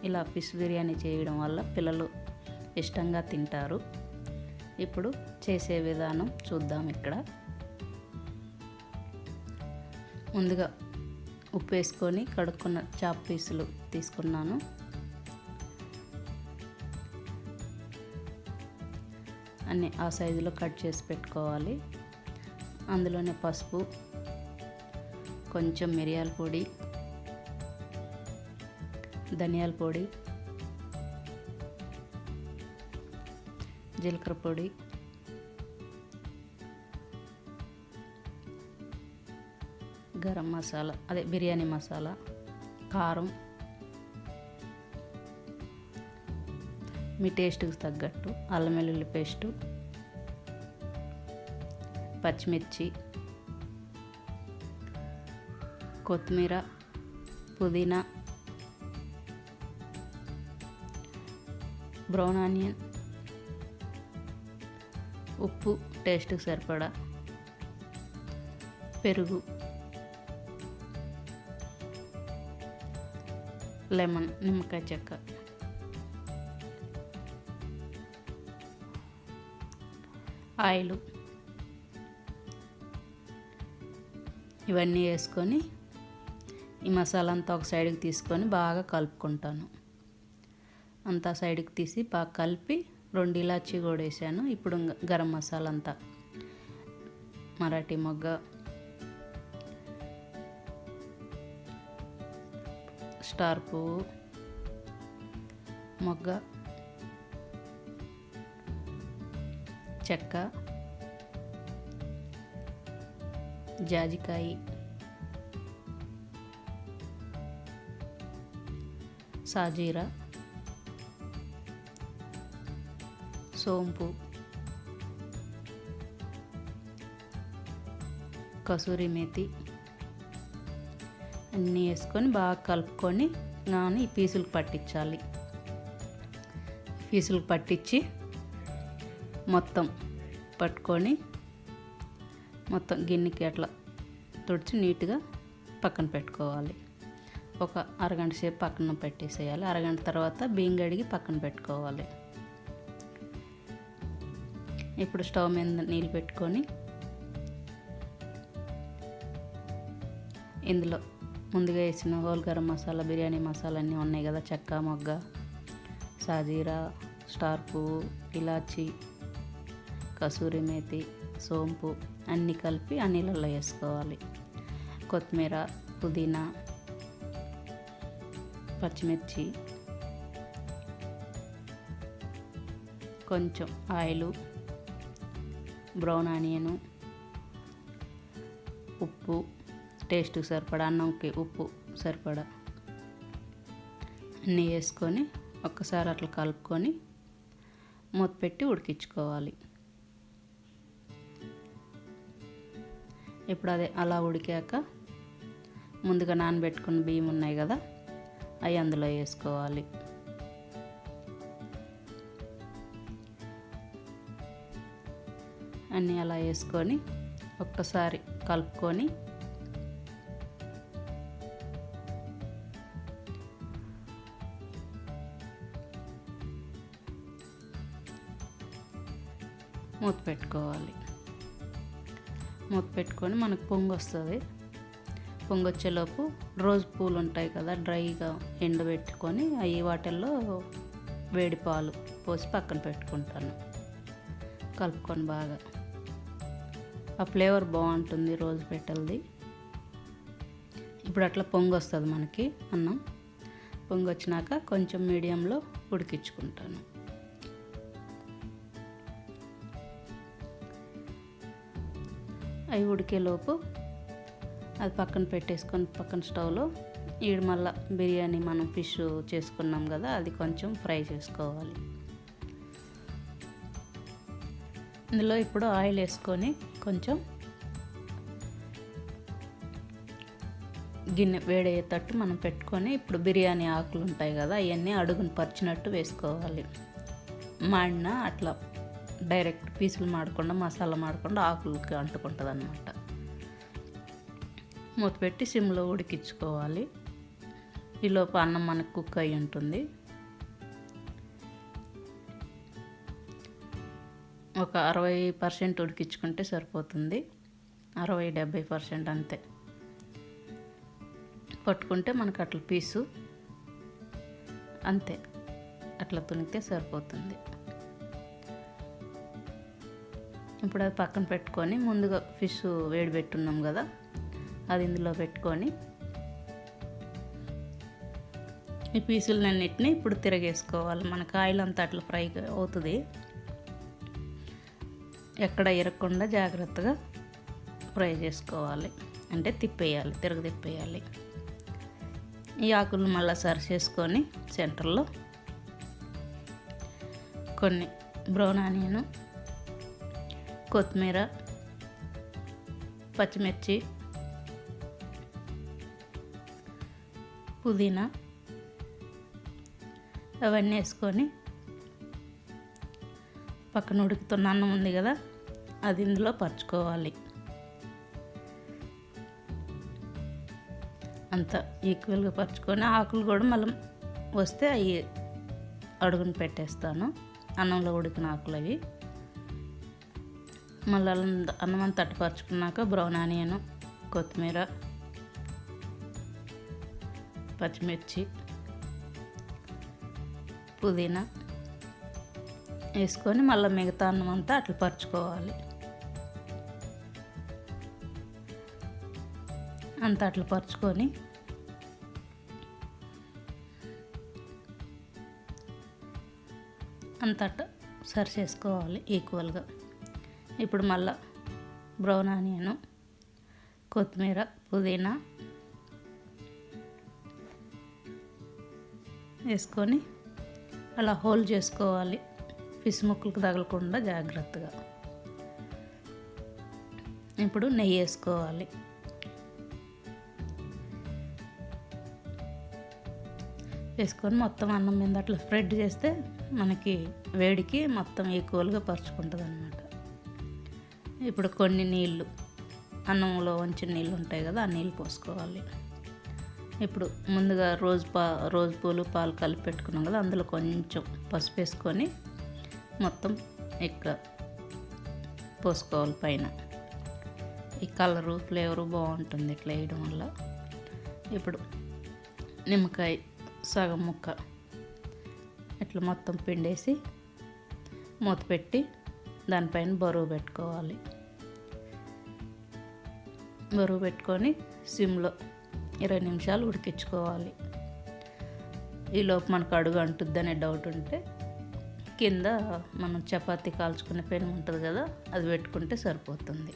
ఇలా ఫిష్ బిర్యానీ చేయడం వల్ల పిల్లలు ఇష్టంగా తింటారు. ఇప్పుడు చేసే విధానం చూద్దాం. ఇక్కడ ముందుగా ఉప్పు వేసుకొని కడుక్కున్న చాప్ పీసులు తీసుకున్నాను. అన్నీ ఆ సైజులో కట్ చేసి పెట్టుకోవాలి. అందులోనే పసుపు, కొంచెం మిరియాల పొడి, ధనియాల పొడి, జీలకర్ర పొడి, గరం మసాలా అదే బిర్యానీ మసాలా, కారం, మీ టేస్ట్కి తగ్గట్టు అల్లం వెల్లుల్లి పేస్టు, పచ్చిమిర్చి, కొత్తిమీర, పుదీనా, బ్రౌన్ ఆనియన్, ఉప్పు టేస్ట్కి సరిపడా, పెరుగు, లెమన్ నిమ్మకాయ చెక్క, ఆయిల్ ఇవన్నీ వేసుకొని ఈ మసాలా అంతా ఒక సైడ్కి తీసుకొని బాగా కలుపుకుంటాను. అంతా సైడ్కి తీసి బాగా కలిపి 2 ఇలాచీ కూడా వేసాను. ఇప్పుడు గరం మసాలా అంతా మరాఠీ మొగ్గ, స్టార్ పువ్వు, మొగ్గ, చెక్క, జాజికాయ, సాజీరా, సోంపు, కసూరి మేతి అన్నీ వేసుకొని బాగా కలుపుకొని ఈ పీసులకు పట్టించాలి. పీసులకు పట్టించి మొత్తం పట్టుకొని మొత్తం గిన్నెకి అట్లా తుడిచి నీట్గా పక్కన పెట్టుకోవాలి. ఒక అరగంట సేపు పక్కన పెట్టేసేయాలి. అరగంట తర్వాత బియ్యం కడిగి పక్కన పెట్టుకోవాలి. ఇప్పుడు స్టవ్ మీద నీళ్ళు పెట్టుకొని ఇందులో ముందుగా వేసిన హోల్ గరం మసాలా, బిర్యానీ మసాలా అన్నీ ఉన్నాయి కదా, చెక్క, మొగ్గ, సాజీరా, స్టార్ పువ్వు, ఇలాచి, కసూరి మేతి, సోంపు అన్నీ కలిపి ఆ నీళ్ళల్లో వేసుకోవాలి. కొత్తిమీర, పుదీనా, పచ్చిమిర్చి, కొంచెం ఆయిలు, బ్రౌన్ ఆనియను, ఉప్పు టేస్ట్కి సరిపడా, అన్నంకి ఉప్పు సరిపడా అన్నీ వేసుకొని ఒక్కసారి అట్లా కలుపుకొని మూత పెట్టి ఉడికించుకోవాలి. ఇప్పుడు అలా ఉడికాక ముందుగా నానబెట్టుకున్న బియ్యం ఉన్నాయి కదా, అవి అందులో వేసుకోవాలి. అన్నీ అలా వేసుకొని ఒక్కసారి కలుపుకొని మూత పెట్టుకోవాలి. మూత పెట్టుకొని మనకు పొంగు వస్తుంది. పొంగు వచ్చేలోపు రోజు పూలు ఉంటాయి కదా, డ్రైగా ఎండబెట్టుకొని అవి వాటిల్లో వేడి పాలు పోసి పక్కన పెట్టుకుంటాను. కలుపుకొని బాగా ఆ ఫ్లేవర్ బాగుంటుంది రోజు పెట్టల్ది. ఇప్పుడు అట్లా పొంగు వస్తుంది మనకి అన్నం. పొంగు వచ్చినాక కొంచెం మీడియంలో ఉడికించుకుంటాను. అవి ఉడికేలోపు అది పక్కన పెట్టేసుకొని పక్కన స్టవ్లో మళ్ళీ బిర్యానీ మనం ఫిష్ చేసుకున్నాం కదా, అది కొంచెం ఫ్రై చేసుకోవాలి. ఇందులో ఇప్పుడు ఆయిల్ వేసుకొని కొంచెం గిన్నె వేడయ్యేటట్టు మనం పెట్టుకొని ఇప్పుడు బిర్యానీ ఆకులు ఉంటాయి కదా, అవన్నీ అడుగును పరిచినట్టు వేసుకోవాలి. మాడిన అట్లా డైరెక్ట్ పీసులు మాడకుండా, మసాలా మాడకుండా ఆకులకి అంటుకుంటుంది అన్నమాట. మూత పెట్టి సిమ్లో ఉడికించుకోవాలి. ఈలోపు అన్నం మనకు కుక్ అయి ఉంటుంది. ఒక 60% ఉడికించుకుంటే సరిపోతుంది. 60-70% అంతే పట్టుకుంటే మనకు అట్లా పీసు అంతే అట్లా తునిగితే సరిపోతుంది. ఇప్పుడు అది పక్కన పెట్టుకొని ముందుగా ఫిష్ వేడి పెట్టున్నాం కదా, అది ఇందులో పెట్టుకొని ఈ పీసులన్నిటిని ఇప్పుడు తిరగేసుకోవాలి. మనకు ఆయిల్ అంతా అట్లా ఫ్రై అవుతుంది. ఎక్కడ ఇరగకుండా జాగ్రత్తగా ఫ్రై చేసుకోవాలి. అంటే తిప్పేయాలి, తిప్పేయాలి. ఈ ఆకులు మళ్ళీ సర్వ్ చేసుకొని సెంటర్లో కొన్ని బ్రౌన్ ఆనియన్, కొత్తిమీర, పచ్చిమిర్చి, పుదీనా అవన్నీ వేసుకొని పక్కన ఉడుకుతున్న అన్నం ఉంది కదా, అది ఇందులో పరుచుకోవాలి. అంతా ఈక్వల్గా పరుచుకొని ఆకులు కూడా మళ్ళీ వస్తే అవి అడుగున పెట్టేస్తాను. అన్నంలో ఉడికిన ఆకులు అవి. మళ్ళీ అన్నం అంతా తట్టుపరుచుకున్నాక బ్రౌన్ ఆనియన్, కొత్తిమీర, పచ్చిమిర్చి, పుదీనా వేసుకొని మళ్ళీ మిగతా అన్నం అంతా అట్లా పరుచుకోవాలి. అంతా అట్లా పరుచుకొని అంతటా సరి చేసుకోవాలి ఈక్వల్గా. ఇప్పుడు మళ్ళా బ్రౌన్ ఆనియన్, కొత్తిమీర, పుదీనా వేసుకొని అలా హోల్డ్ చేసుకోవాలి, ఫిష్ ముక్కలకు తగలకుండా జాగ్రత్తగా. ఇప్పుడు నెయ్యి వేసుకోవాలి. వేసుకొని మొత్తం అన్నం మీద అట్లా స్ప్రెడ్ చేస్తే మనకి వేడికి మొత్తం ఈక్వల్గా పరుచుకుంటుంది అన్నమాట. ఇప్పుడు కొన్ని నీళ్ళు, అన్నంలో వంచిన నీళ్ళు ఉంటాయి కదా, ఆ నీళ్ళు పోసుకోవాలి. ఇప్పుడు ముందుగా రోజు పూలు పాలు కలిపి పెట్టుకున్నాం కదా, అందులో కొంచెం పసుపు వేసుకొని మొత్తం ఇక్కడ పోసుకోవాలి పైన. ఈ కలరు ఫ్లేవరు బాగుంటుంది ఇట్లా వేయడం వల్ల. ఇప్పుడు నిమ్మకాయ సగం ముక్క ఇట్లా మొత్తం పిండేసి మూత పెట్టి దానిపైన బరువు పెట్టుకోవాలి. బరువు పెట్టుకొని సిమ్లో 20 నిమిషాలు ఉడికించుకోవాలి. ఈలోపు మనకు అడుగు అంటుద్దనే డౌట్ ఉంటే కింద మనం చపాతీ కాల్చుకునే పెనం ఉంటుంది కదా, అది పెట్టుకుంటే సరిపోతుంది.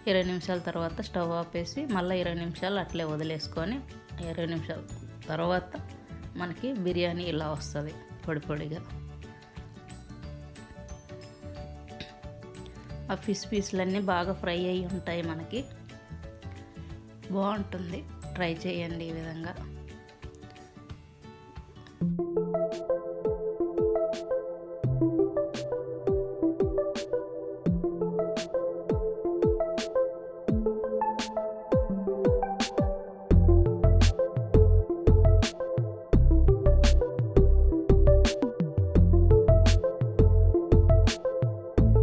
20 నిమిషాల తర్వాత స్టవ్ ఆపేసి మళ్ళీ 20 నిమిషాలు అట్లే వదిలేసుకొని 20 నిమిషాల తర్వాత మనకి బిర్యానీ ఇలా వస్తుంది పొడి పొడిగా. ఆ ఫిష్ పీసులన్నీ బాగా ఫ్రై అయ్యి ఉంటాయి మనకి. బాగుంటుంది, ట్రై చేయండి ఈ విధంగా.